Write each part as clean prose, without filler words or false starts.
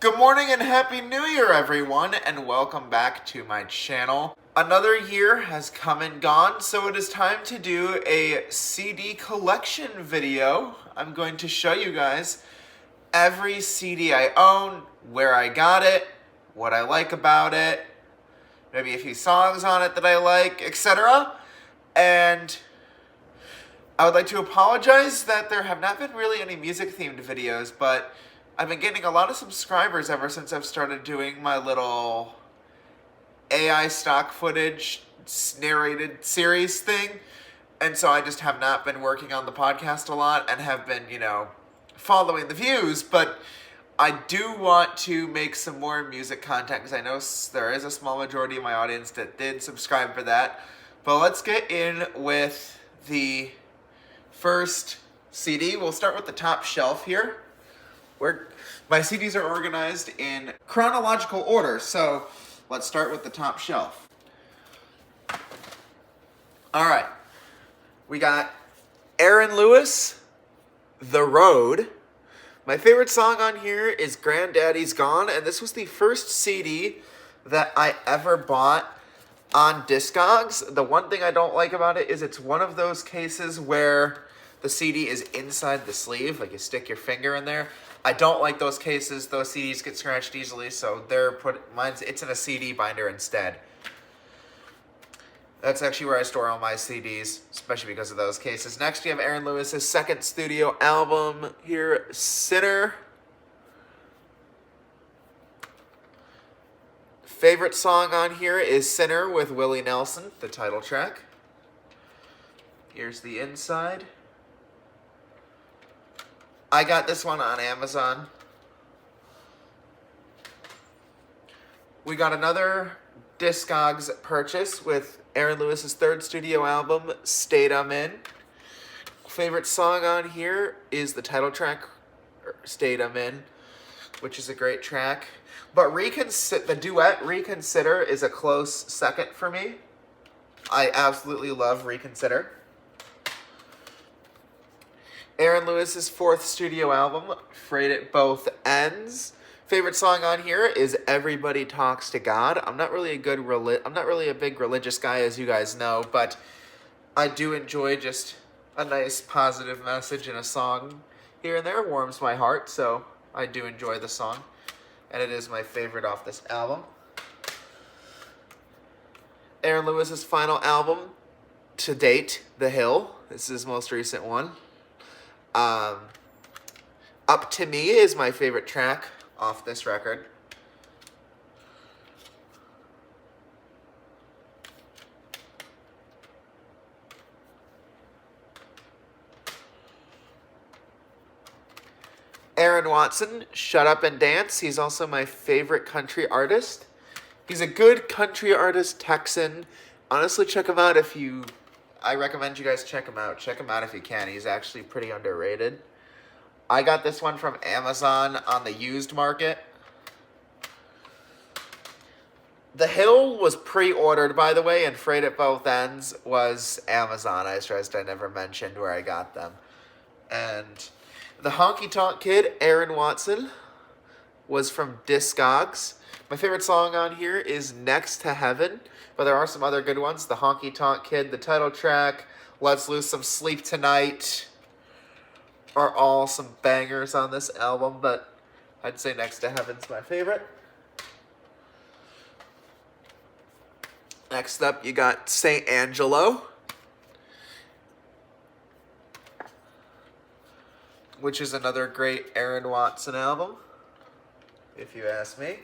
Good morning and Happy New Year, everyone, and welcome back to my channel. Another year has come and gone, so it is time to do a CD collection video. I'm going to show you guys every CD I own, where I got it, what I like about it, maybe a few songs on it that I like, etc. And I would like to apologize that there have not been really any music-themed videos, but I've been getting a lot of subscribers ever since I've started doing my little AI stock footage narrated series thing. And so I just have not been working on the podcast a lot and have been, following the views. But I do want to make some more music content because I know there is a small majority of my audience that did subscribe for that. But let's get in with the first CD. We'll start with the top shelf here, where my CDs are organized in chronological order. So let's start with the top shelf. All right, we got Aaron Lewis, The Road. My favorite song on here is Granddaddy's Gone, and this was the first CD that I ever bought on Discogs. The one thing I don't like about it is it's one of those cases where the CD is inside the sleeve, like you stick your finger in there. I don't like those cases. Those CDs get scratched easily, so it's in a CD binder instead. That's actually where I store all my CDs, especially because of those cases. Next, you have Aaron Lewis's second studio album here, Sinner. Favorite song on here is Sinner with Willie Nelson, the title track. Here's the inside. I got this one on Amazon. We got another Discogs purchase with Aaron Lewis's third studio album, State I'm In. Favorite song on here is the title track, State I'm In, which is a great track. But the duet, Reconsider, is a close second for me. I absolutely love Reconsider. Aaron Lewis's fourth studio album, Frayed at Both Ends. Favorite song on here is Everybody Talks to God. I'm not really a big religious guy, as you guys know, but I do enjoy just a nice positive message in a song here and there. It warms my heart, so I do enjoy the song, and it is my favorite off this album. Aaron Lewis's final album to date, The Hill. This is his most recent one. Up to Me is my favorite track off this record. Aaron Watson, Shut Up and Dance. He's also my favorite country artist. He's a good country artist, Texan. Honestly, check him out I recommend you guys check him out. Check him out if you can. He's actually pretty underrated. I got this one from Amazon on the used market. The Hill was pre-ordered, by the way, and Frayed at Both Ends was Amazon. I stressed I never mentioned where I got them. And the Honky Tonk Kid, Aaron Watson, was from Discogs. My favorite song on here is Next to Heaven, but there are some other good ones. The Honky Tonk Kid, the title track, Let's Lose Some Sleep Tonight are all some bangers on this album, but I'd say Next to Heaven's my favorite. Next up, you got St. Angelo, which is another great Aaron Watson album, if you ask me.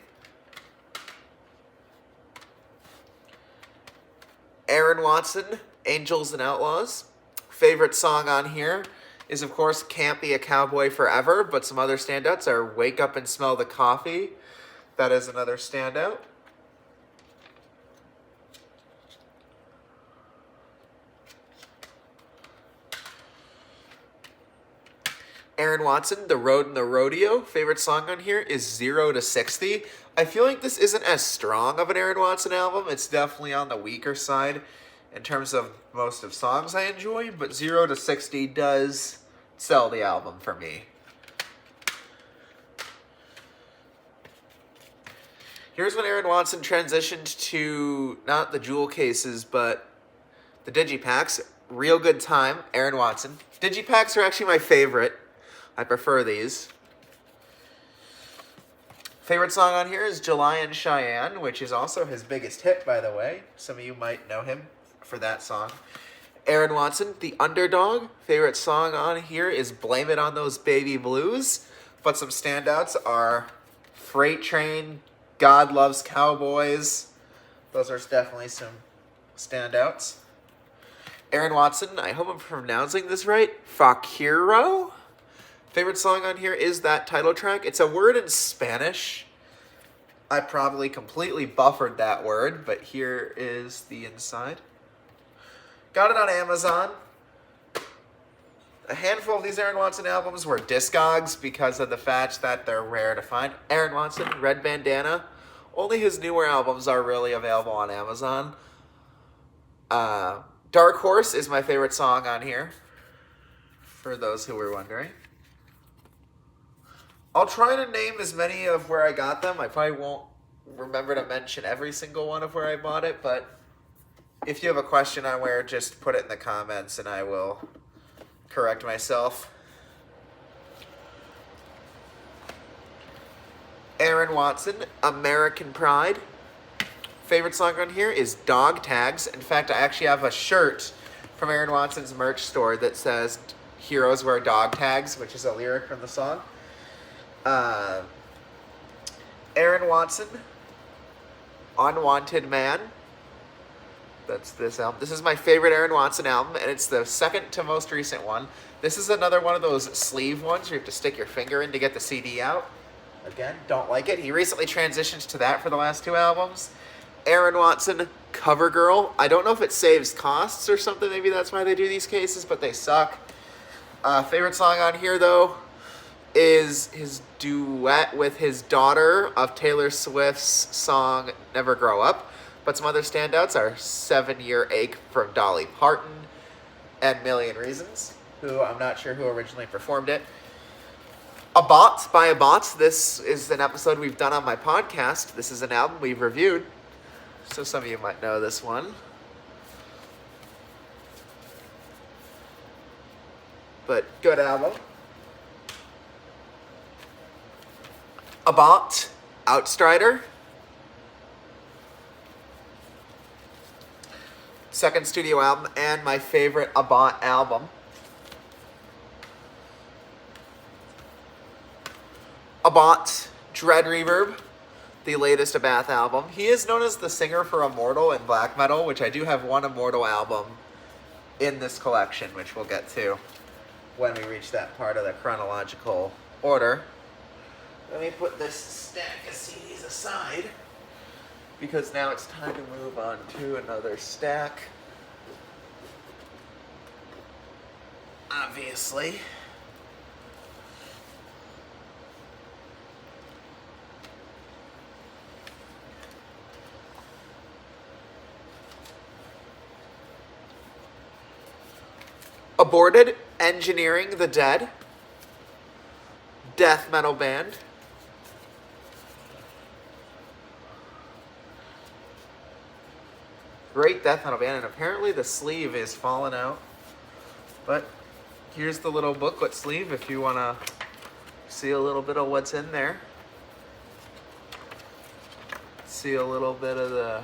Aaron Watson, Angels and Outlaws. Favorite song on here is, of course, Can't Be a Cowboy Forever, but some other standouts are Wake Up and Smell the Coffee. That is another standout. Aaron Watson, The Road and the Rodeo. Favorite song on here is 0 to 60. I feel like this isn't as strong of an Aaron Watson album. It's definitely on the weaker side in terms of most of songs I enjoy, but 0 to 60 does sell the album for me. Here's when Aaron Watson transitioned to not the jewel cases, but the digipacks. Real good time, Aaron Watson. Digipacks are actually my favorite. I prefer these. Favorite song on here is July in Cheyenne, which is also his biggest hit, by the way. Some of you might know him for that song. Aaron Watson, The Underdog. Favorite song on here is Blame It on Those Baby Blues. But some standouts are Freight Train, God Loves Cowboys. Those are definitely some standouts. Aaron Watson, I hope I'm pronouncing this right, Fakiro. Favorite song on here is that title track. It's a word in Spanish. I probably completely buffered that word, but here is the inside. Got it on Amazon. A handful of these Aaron Watson albums were Discogs because of the fact that they're rare to find. Aaron Watson, Red Bandana. Only his newer albums are really available on Amazon. Dark Horse is my favorite song on here, for those who were wondering. I'll try to name as many of where I got them. I probably won't remember to mention every single one of where I bought it, but if you have a question on where, just put it in the comments and I will correct myself. Aaron Watson, American Pride. Favorite song on here is Dog Tags. In fact, I actually have a shirt from Aaron Watson's merch store that says Heroes Wear Dog Tags, which is a lyric from the song. Aaron Watson, Unwanted Man. That's this album. This is my favorite Aaron Watson album, and it's the second to most recent one. This is another one of those sleeve ones where you have to stick your finger in to get the CD out. Again, don't like it. He recently transitioned to that for the last two albums. Aaron Watson, Cover Girl. I don't know if it saves costs or something. Maybe that's why they do these cases, but they suck. Favorite song on here, though, is his duet with his daughter of Taylor Swift's song Never Grow Up. But some other standouts are 7-Year Ache from Dolly Parton and Million Reasons, who I'm not sure who originally performed it. A Bot by A Bot. This is an episode we've done on my podcast. This is an album we've reviewed, so some of you might know this one. But good album. A Bot, Outstrider. Second studio album and my favorite A Bot album. A Bot, Dread Reverb, the latest Abath album. He is known as the singer for Immortal and black metal, which I do have one Immortal album in this collection, which we'll get to when we reach that part of the chronological order. Let me put this stack of CDs aside, because now it's time to move on to another stack. Obviously. Aborted, Engineering the Dead, death metal band. Great death metal band, and apparently the sleeve is falling out. But here's the little booklet sleeve if you want to see a little bit of what's in there. See a little bit of the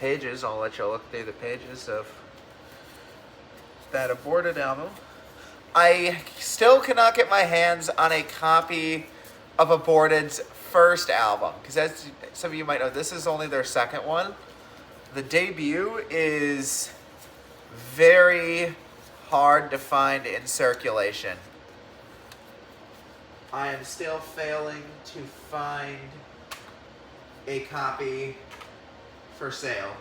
pages. I'll let you look through the pages of that Aborted album. I still cannot get my hands on a copy of Aborted's first album, because as some of you might know, this is only their second one. The debut is very hard to find in circulation. I am still failing to find a copy for sale.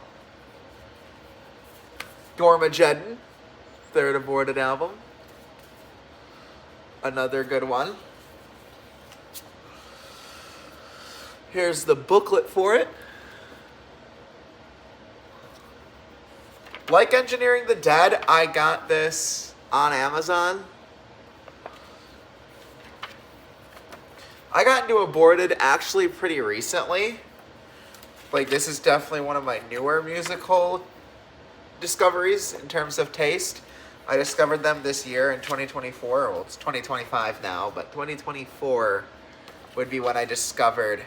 Dormageddon, third Aborted album. Another good one. Here's the booklet for it. Like Engineering the Dead, I got this on Amazon. I got into Aborted actually pretty recently. Like, this is definitely one of my newer musical discoveries in terms of taste. I discovered them this year in 2024. Well, it's 2025 now, but 2024 would be when I discovered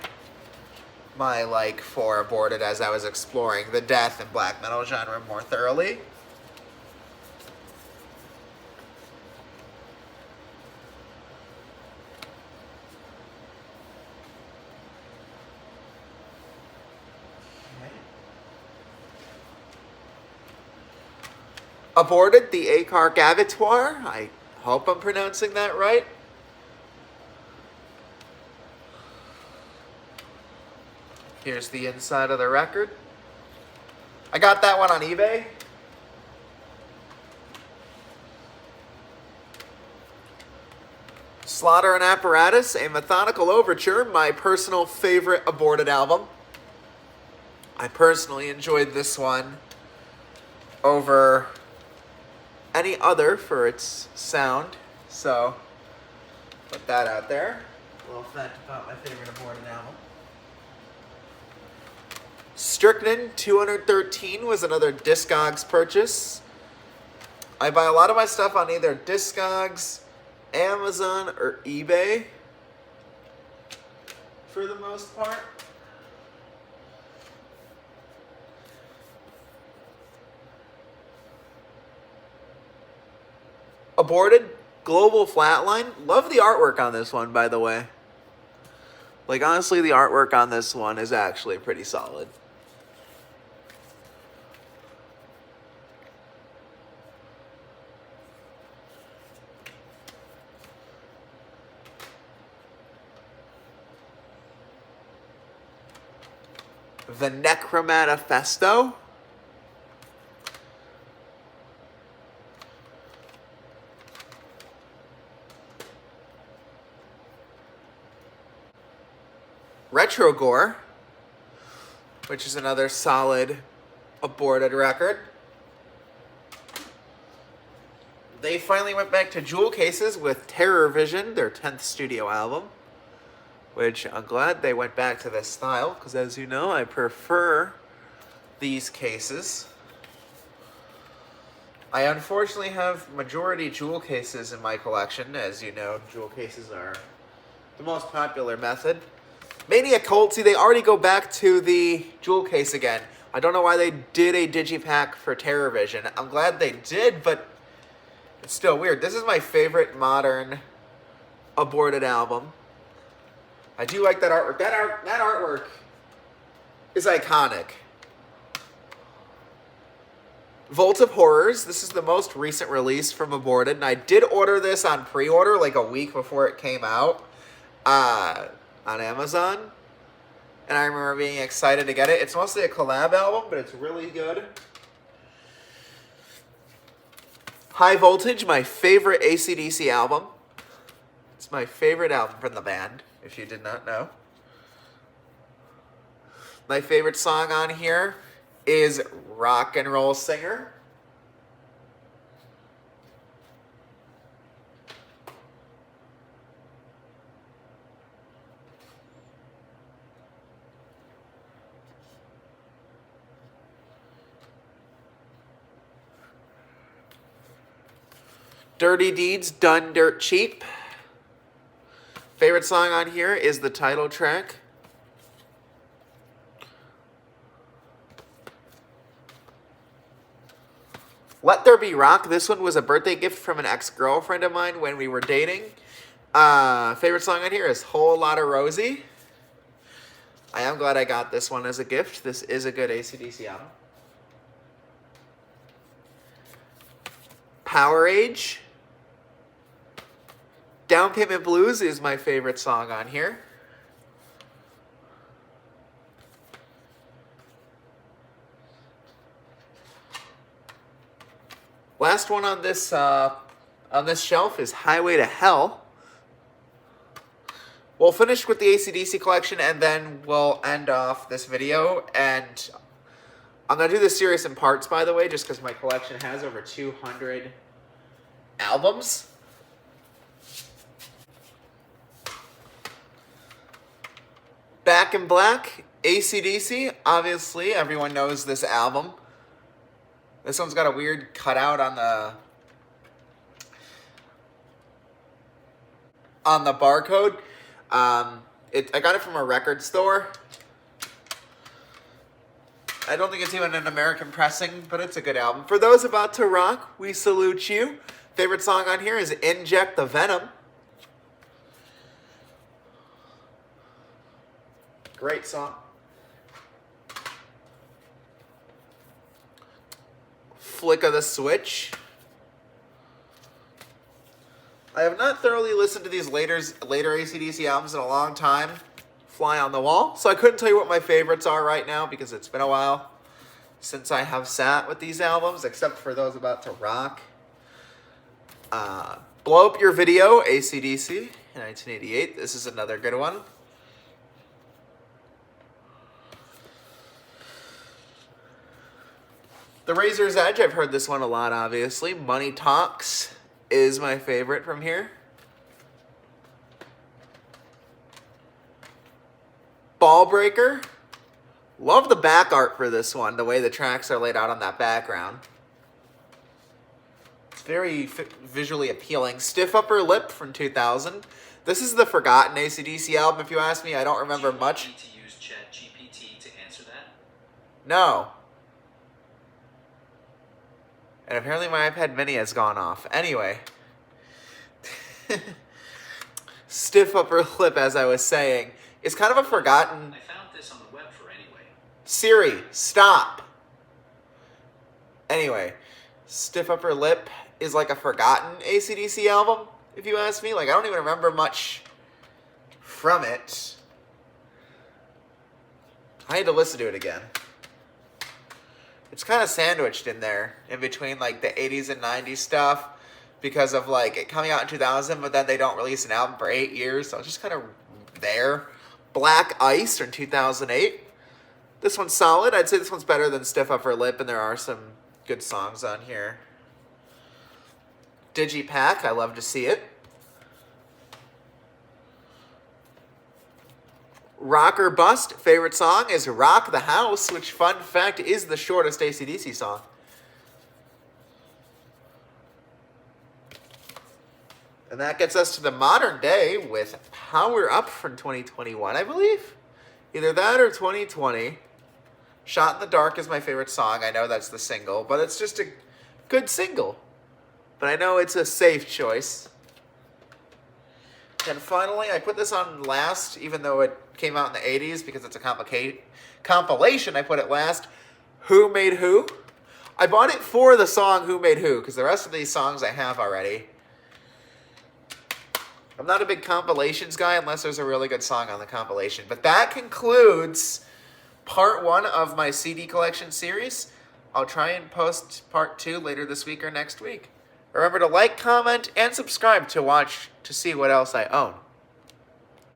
my like for Aborted as I was exploring the death and black metal genre more thoroughly. Aborted, the Acarc Abattoir. I hope I'm pronouncing that right. Here's the inside of the record. I got that one on eBay. Slaughter and Apparatus, a Methodical Overture, my personal favorite Aborted album. I personally enjoyed this one over any other for its sound, so put that out there. A little fact about my favorite Aborted album. Strychnine 213 was another Discogs purchase. I buy a lot of my stuff on either Discogs, Amazon, or eBay for the most part. Aborted, Global Flatline. Love the artwork on this one, by the way. Like, honestly, the artwork on this one is actually pretty solid. The Necromanifesto. Retrogore, which is another solid Aborted record. They finally went back to jewel cases with Terror Vision, their 10th studio album, which I'm glad they went back to this style, because as you know, I prefer these cases. I unfortunately have majority jewel cases in my collection. As you know, jewel cases are the most popular method. Mania Cult, see, they already go back to the jewel case again. I don't know why they did a digipack for Terror Vision. I'm glad they did, but it's still weird. This is my favorite modern Aborted album. I do like that artwork. That artwork is iconic. Vault of Horrors. This is the most recent release from Aborted, and I did order this on pre-order like a week before it came out on Amazon. And I remember being excited to get it. It's mostly a collab album, but it's really good. High Voltage, my favorite AC/DC album. It's my favorite album from the band, if you did not know. My favorite song on here is Rock and Roll Singer. Dirty Deeds, Done Dirt Cheap. Favorite song on here is the title track. Let There Be Rock. This one was a birthday gift from an ex-girlfriend of mine when we were dating. Favorite song on here is Whole Lotta Rosie. I am glad I got this one as a gift. This is a good AC/DC album. Power Age. Down Payment Blues is my favorite song on here. Last one on this shelf is Highway to Hell. We'll finish with the AC/DC collection, and then we'll end off this video. And I'm going to do this series in parts, by the way, just because my collection has over 200 albums. Back in Black, AC/DC. Obviously, everyone knows this album. This one's got a weird cutout on the barcode. I got it from a record store. I don't think it's even an American pressing, but it's a good album. For those about to rock, we salute you. Favorite song on here is Inject the Venom. Great song. Flick of the Switch. I have not thoroughly listened to these later AC/DC albums in a long time. Fly on the Wall. So I couldn't tell you what my favorites are right now because it's been a while since I have sat with these albums, except for those about to rock. Blow Up Your Video, AC/DC, in 1988. This is another good one. The Razor's Edge, I've heard this one a lot, obviously. Money Talks is my favorite from here. Ball Breaker. Love the back art for this one, the way the tracks are laid out on that background. It's very visually appealing. Stiff Upper Lip from 2000. This is the forgotten AC/DC album, if you ask me. I don't remember much. Do you need to use ChatGPT to answer that? No. And apparently my iPad mini has gone off. Anyway. Stiff Upper Lip, as I was saying, is kind of a forgotten... I found this on the web for anyway. Siri, stop. Anyway, Stiff Upper Lip is like a forgotten AC/DC album, if you ask me. Like, I don't even remember much from it. I had to listen to it again. It's kind of sandwiched in there, in between like the 80s and 90s stuff, because of like it coming out in 2000, but then they don't release an album for 8 years, so it's just kind of there. Black Ice from 2008. This one's solid. I'd say this one's better than Stiff Upper Lip, and there are some good songs on here. Digipack, I love to see it. Rock or Bust, favorite song is Rock the House, which, fun fact, is the shortest AC/DC song. And that gets us to the modern day with Power Up from 2021, I believe. Either that or 2020. Shot in the Dark is my favorite song. I know that's the single, but it's just a good single. But I know it's a safe choice. And finally, I put this on last, even though it came out in the 80s, because it's a compilation. I put it last. Who Made Who? I bought it for the song Who Made Who, because the rest of these songs I have already. I'm not a big compilations guy unless there's a really good song on the compilation. But that concludes part 1 of my CD collection series. I'll try and post part 2 later this week or next week. Remember to like, comment, and subscribe to see what else I own.